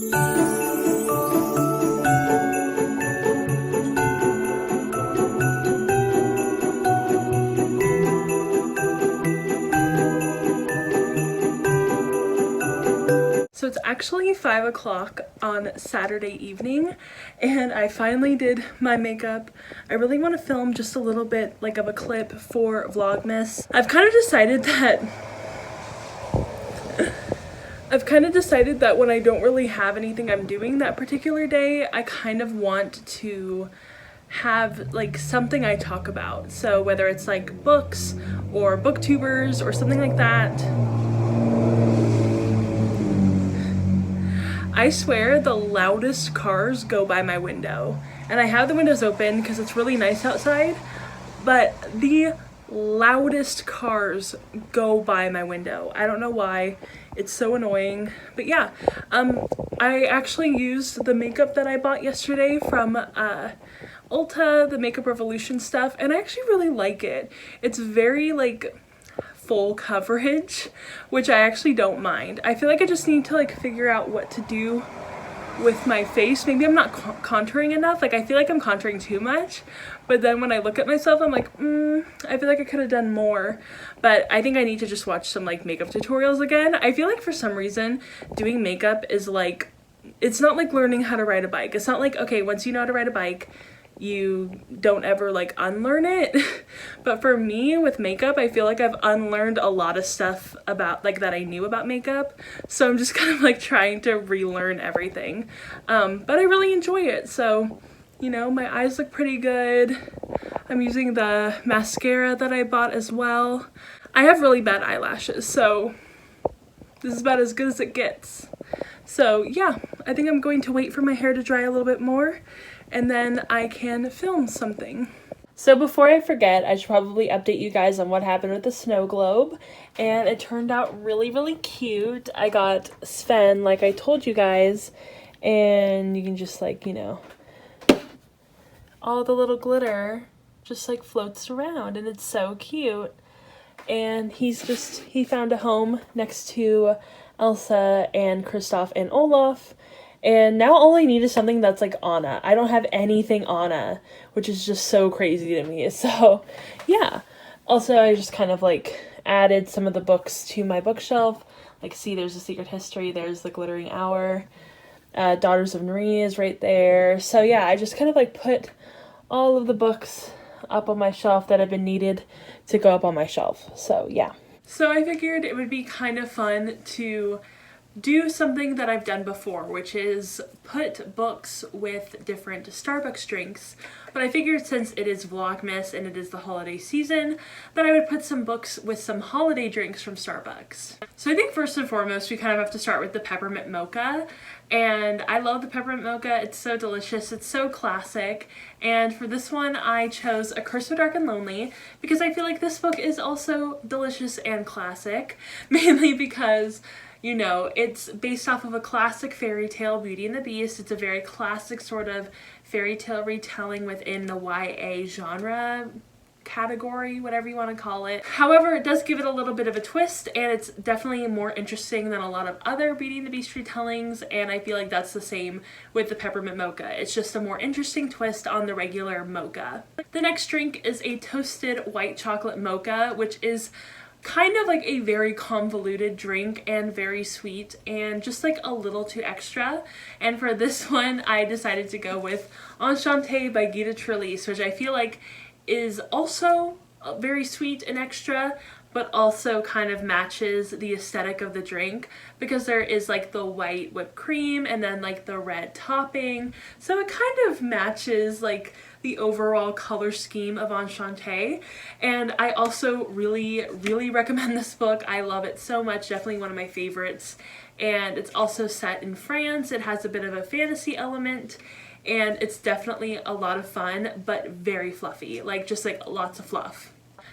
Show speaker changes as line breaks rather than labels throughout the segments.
So it's actually 5 o'clock on Saturday evening and I finally did my makeup. I really want to film just a little bit like of a clip for Vlogmas. I've kind of decided that when I don't really have anything I'm doing that particular day, I kind of want to have like something I talk about. So whether it's like books or booktubers or something like that. I swear the loudest cars go by my window, and I have the windows open because it's really nice outside, but the loudest cars go by my window. I don't know why. It's so annoying. But yeah, I actually used the makeup that I bought yesterday from Ulta, the Makeup Revolution stuff, and I actually really like it. It's very like full coverage, which I actually don't mind. I feel like I just need to like figure out what to do with my face. Maybe I'm not contouring enough. Like I feel like I'm contouring too much, but then when I look at myself I'm like I feel like I could have done more. But I think I need to just watch some like makeup tutorials again. I feel like for some reason doing makeup is like, it's not like learning how to ride a bike. It's not like, okay, once you know how to ride a bike you don't ever like unlearn it. But for me with makeup, I feel like I've unlearned a lot of stuff about like that I knew about makeup, so I'm just kind of like trying to relearn everything. But I really enjoy it. So you know, my eyes look pretty good. I'm using the mascara that I bought as well. I have really bad eyelashes, so this is about as good as it gets. So yeah, I think I'm going to wait for my hair to dry a little bit more and then I can film something. So before I forget, I should probably update you guys on what happened with the snow globe, and it turned out really, really cute. I got Sven, like I told you guys, and you can just like, you know, all the little glitter just like floats around and it's so cute. And he found a home next to Elsa and Kristoff and Olaf. And now all I need is something that's like Anna. I don't have anything Anna, which is just so crazy to me. So yeah. Also, I just kind of like added some of the books to my bookshelf. Like see, there's A Secret History, there's The Glittering Hour, Daughters of Nri is right there. So yeah, I just kind of like put all of the books up on my shelf that have been needed to go up on my shelf. So yeah. So I figured it would be kind of fun to do something that I've done before, which is put books with different Starbucks drinks. But I figured since it is Vlogmas and it is the holiday season, that I would put some books with some holiday drinks from Starbucks. So I think first and foremost, we kind of have to start with the Peppermint Mocha. And I love the Peppermint Mocha. It's so delicious. It's so classic. And for this one, I chose A Curse of Dark and Lonely because I feel like this book is also delicious and classic, mainly because, you know, it's based off of a classic fairy tale, Beauty and the Beast. It's a very classic sort of fairy tale retelling within the YA genre category, whatever you want to call it. However, it does give it a little bit of a twist, and it's definitely more interesting than a lot of other Beauty and the Beast retellings, and I feel like that's the same with the Peppermint Mocha. It's just a more interesting twist on the regular mocha. The next drink is a toasted white chocolate mocha, which is kind of like a very convoluted drink and very sweet and just like a little too extra. And for this one, I decided to go with Enchanté by Guida Trellis, which I feel like is also very sweet and extra, but also kind of matches the aesthetic of the drink because there is like the white whipped cream and then like the red topping. So it kind of matches like the overall color scheme of Enchanté. And I also really, really recommend this book. I love it so much. Definitely one of my favorites. And it's also set in France. It has a bit of a fantasy element. And it's definitely a lot of fun, but very fluffy, like just like lots of fluff.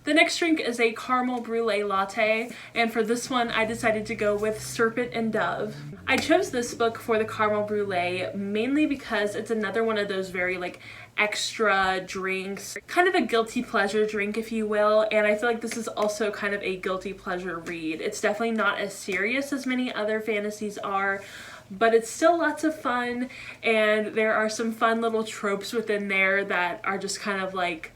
The next drink is a caramel brulee latte, and for this one I decided to go with Serpent and Dove. I chose this book for the caramel brulee mainly because it's another one of those very like extra drinks, kind of a guilty pleasure drink if you will, and I feel like this is also kind of a guilty pleasure read. It's definitely not as serious as many other fantasies are, but it's still lots of fun, and there are some fun little tropes within there that are just kind of like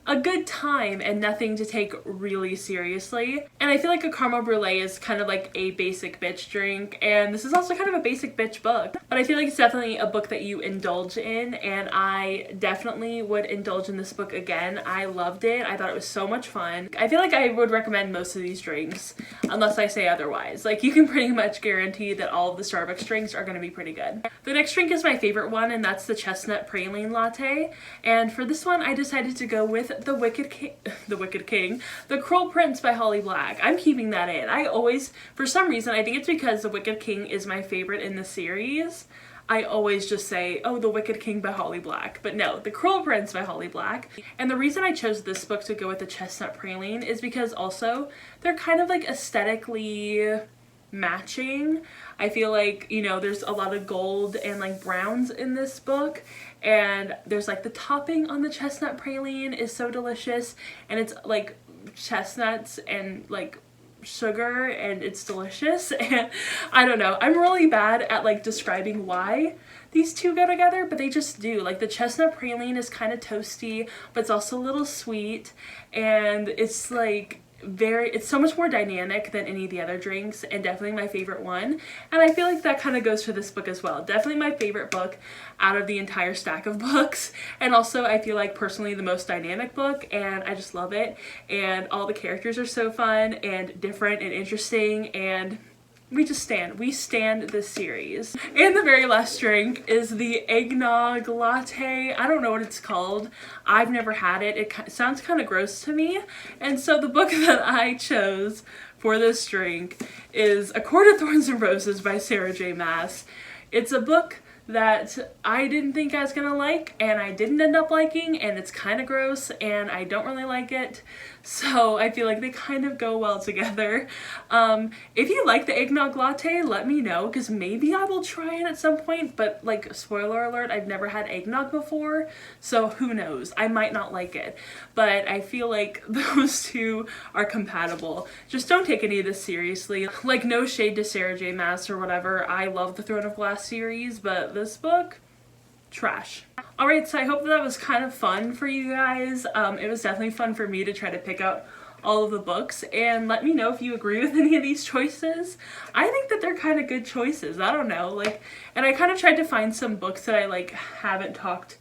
a good time and nothing to take really seriously. And I feel like a caramel brulee is kind of like a basic bitch drink, and this is also kind of a basic bitch book, but I feel like it's definitely a book that you indulge in, and I definitely would indulge in this book again. I loved it. I thought it was so much fun. I feel like I would recommend most of these drinks unless I say otherwise. Like, you can pretty much guarantee that all of the Starbucks drinks are going to be pretty good. The next drink is my favorite one, and that's the Chestnut Praline Latte, and for this one I decided to go with the Wicked King, The Cruel Prince by Holly Black. I'm keeping that in. I always, for some reason, I think it's because The Wicked King is my favorite in the series, I always just say, oh, The Wicked King by Holly Black. But no, The Cruel Prince by Holly Black. And the reason I chose this book to go with the Chestnut Praline is because also they're kind of like aesthetically matching. I feel like, you know, there's a lot of gold and like browns in this book, and there's like the topping on the chestnut praline is so delicious, and it's like chestnuts and like sugar, and it's delicious. And I don't know, I'm really bad at like describing why these two go together, but they just do. Like, the chestnut praline is kind of toasty, but it's also a little sweet, and it's like it's so much more dynamic than any of the other drinks, and definitely my favorite one. And I feel like that kind of goes for this book as well. Definitely my favorite book out of the entire stack of books, and also I feel like personally the most dynamic book, and I just love it. And all the characters are so fun and different and interesting, and we stand this series. And the very last drink is the Eggnog Latte. I don't know what it's called. I've never had it. It sounds kind of gross to me. And so the book that I chose for this drink is A Court of Thorns and Roses by Sarah J. Maas. It's a book that I didn't think I was gonna like, and I didn't end up liking, and it's kind of gross, and I don't really like it, so I feel like they kind of go well together. If you like the Eggnog Latte, let me know, because maybe I will try it at some point, but like, spoiler alert, I've never had eggnog before, so who knows, I might not like it, but I feel like those two are compatible. Just don't take any of this seriously. Like, no shade to Sarah J. Maas or whatever, I love the Throne of Glass series, but this book, trash. Alright, so I hope that was kind of fun for you guys. It was definitely fun for me to try to pick out all of the books, and let me know if you agree with any of these choices. I think that they're kind of good choices. I don't know, like, and I kind of tried to find some books that I like haven't talked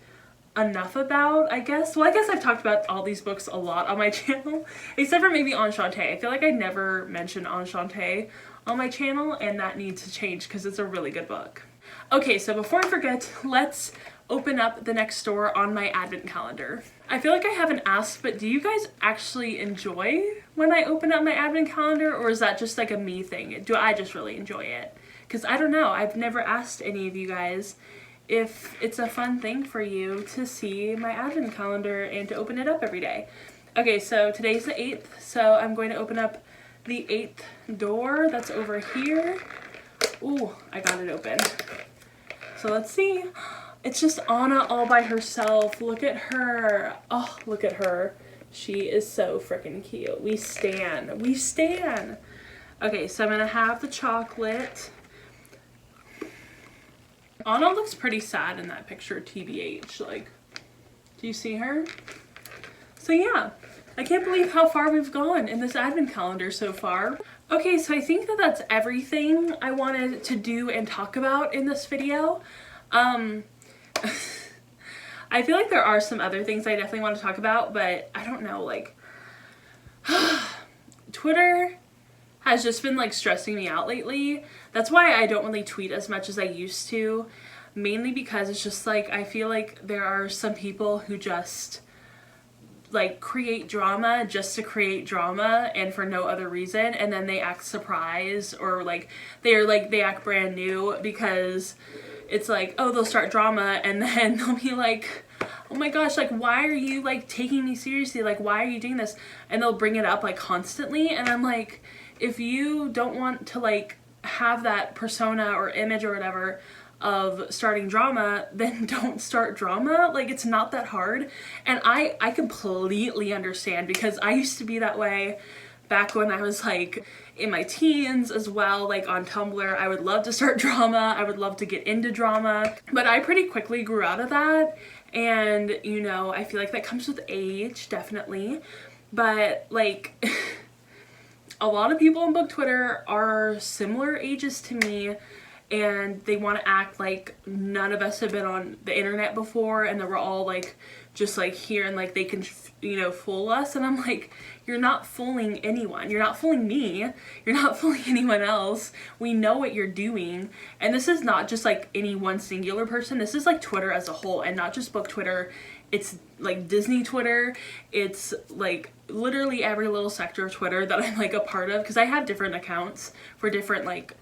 enough about, I guess. Well, I guess I've talked about all these books a lot on my channel, except for maybe Enchante. I feel like I never mentioned Enchante on my channel, and that needs to change because it's a really good book. Okay, so before I forget, let's open up the next store on my advent calendar. I feel like I haven't asked, but do you guys actually enjoy when I open up my advent calendar, or is that just like a me thing? Do I just really enjoy it? Because I don't know, I've never asked any of you guys if it's a fun thing for you to see my advent calendar and to open it up every day. Okay, so today's the 8th, so I'm going to open up the 8th door that's over here. Ooh, I got it open. So let's see. It's just Anna all by herself. Look at her. Oh, look at her. She is so freaking cute. We stan. We stan. Okay, so I'm gonna have the chocolate. Anna looks pretty sad in that picture, TBH. Like, do you see her? So yeah, I can't believe how far we've gone in this advent calendar so far. Okay, so I think that that's everything I wanted to do and talk about in this video. I feel like there are some other things I definitely want to talk about, but I don't know, like, Twitter has just been like stressing me out lately. That's why I don't really tweet as much as I used to, mainly because it's just like, I feel like there are some people who just like create drama just to create drama and for no other reason, and then they act surprised, or like they act brand new because it's like, oh, they'll start drama and then they'll be like, oh my gosh, like, why are you like taking me seriously, like, why are you doing this? And they'll bring it up like constantly, and I'm like, if you don't want to like have that persona or image or whatever of starting drama, then don't start drama. Like, it's not that hard. And I completely understand, because I used to be that way back when I was like in my teens as well, like on Tumblr. I would love to start drama. I would love to get into drama, but I pretty quickly grew out of that. And you know, I feel like that comes with age, definitely. But like a lot of people on book Twitter are similar ages to me, and they want to act like none of us have been on the internet before and that we're all like just like here and like they can, you know, fool us. And I'm like, you're not fooling anyone. You're not fooling me. You're not fooling anyone else. We know what you're doing. And this is not just like any one singular person. This is like Twitter as a whole, and not just book Twitter. It's like Disney Twitter. It's like literally every little sector of Twitter that I'm like a part of, because I have different accounts for different like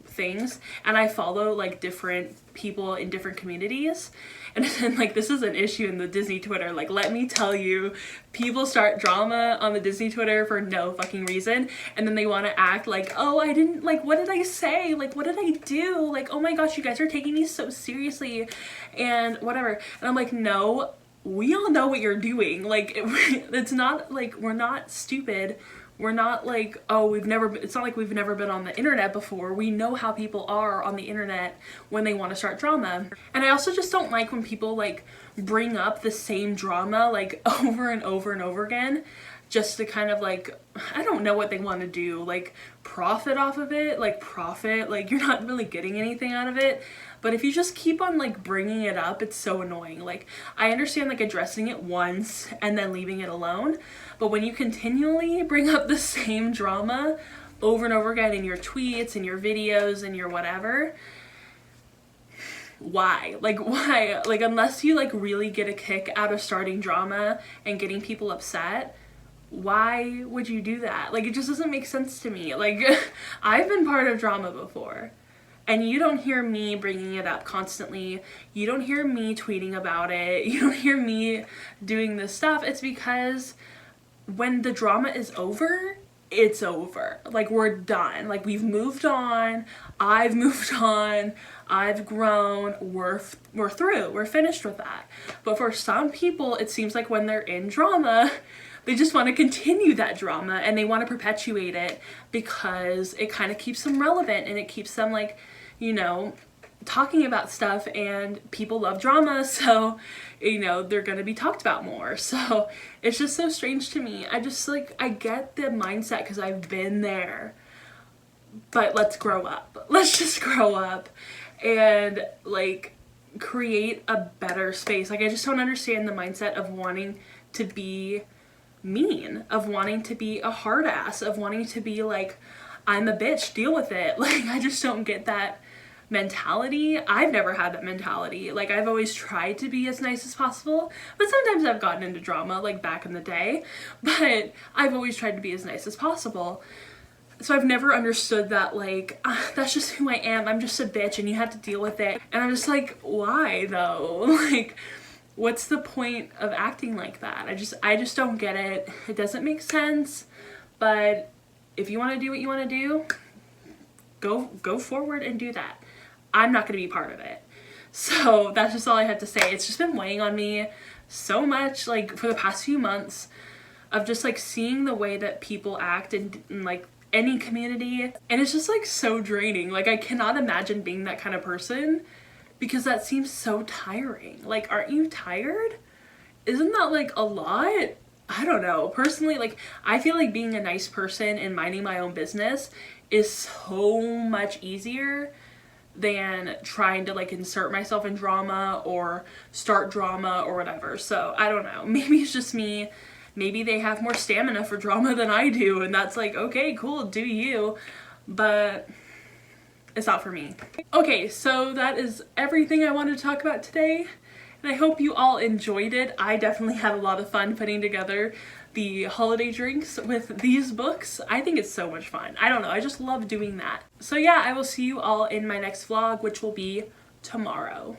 things, and I follow like different people in different communities. And then like this is an issue in the Disney Twitter. Like, let me tell you, people start drama on the Disney Twitter for no fucking reason, and then they want to act like, oh, I didn't, like, what did I say, like, what did I do, like, oh my gosh, you guys are taking me so seriously and whatever. And I'm like, no, we all know what you're doing. Like, it's not like we're not stupid. We're not like, oh, it's not like we've never been on the internet before. We know how people are on the internet when they want to start drama. And I also just don't like when people like bring up the same drama like over and over and over again, just to kind of like, I don't know what they want to do, like profit off of it, like you're not really getting anything out of it. But if you just keep on like bringing it up, it's so annoying. Like, I understand like addressing it once and then leaving it alone, but when you continually bring up the same drama over and over again in your tweets and your videos and your whatever, why? Like, why? Like, unless you like really get a kick out of starting drama and getting people upset, why would you do that? Like, it just doesn't make sense to me. Like, I've been part of drama before, and you don't hear me bringing it up constantly. You don't hear me tweeting about it. You don't hear me doing this stuff. It's because when the drama is over, it's over. Like, we're done. Like, we've moved on. I've moved on. I've grown. We're through. We're finished with that. But for some people, it seems like when they're in drama, they just want to continue that drama and they want to perpetuate it because it kind of keeps them relevant and it keeps them like, you know, talking about stuff, and people love drama, so, you know, they're gonna be talked about more. So it's just so strange to me. I just like, I get the mindset because I've been there, but let's grow up. Let's just grow up and like create a better space. Like, I just don't understand the mindset of wanting to be mean, of wanting to be a hard ass, of wanting to be like, I'm a bitch, deal with it. Like, I just don't get that mentality. I've never had that mentality. Like, I've always tried to be as nice as possible, but sometimes I've gotten into drama, like back in the day, but I've always tried to be as nice as possible. So I've never understood that, like, that's just who I am. I'm just a bitch and you have to deal with it. And I'm just like, why though? Like, what's the point of acting like that? I just don't get it. It doesn't make sense. But if you want to do what you want to do, go forward and do that. I'm not going to be part of it. So that's just all I have to say. It's just been weighing on me so much, like, for the past few months, of just like seeing the way that people act in like any community, and it's just like so draining. Like, I cannot imagine being that kind of person, because that seems so tiring. Like, aren't you tired? Isn't that like a lot? I don't know. Personally, like, I feel like being a nice person and minding my own business is so much easier than trying to like insert myself in drama or start drama or whatever. So I don't know. Maybe it's just me. Maybe they have more stamina for drama than I do, and that's like, okay, cool, do you. But it's not for me. Okay, so that is everything I wanted to talk about today, and I hope you all enjoyed it. I definitely had a lot of fun putting together the holiday drinks with these books. I think it's so much fun. I don't know, I just love doing that. So yeah, I will see you all in my next vlog, which will be tomorrow.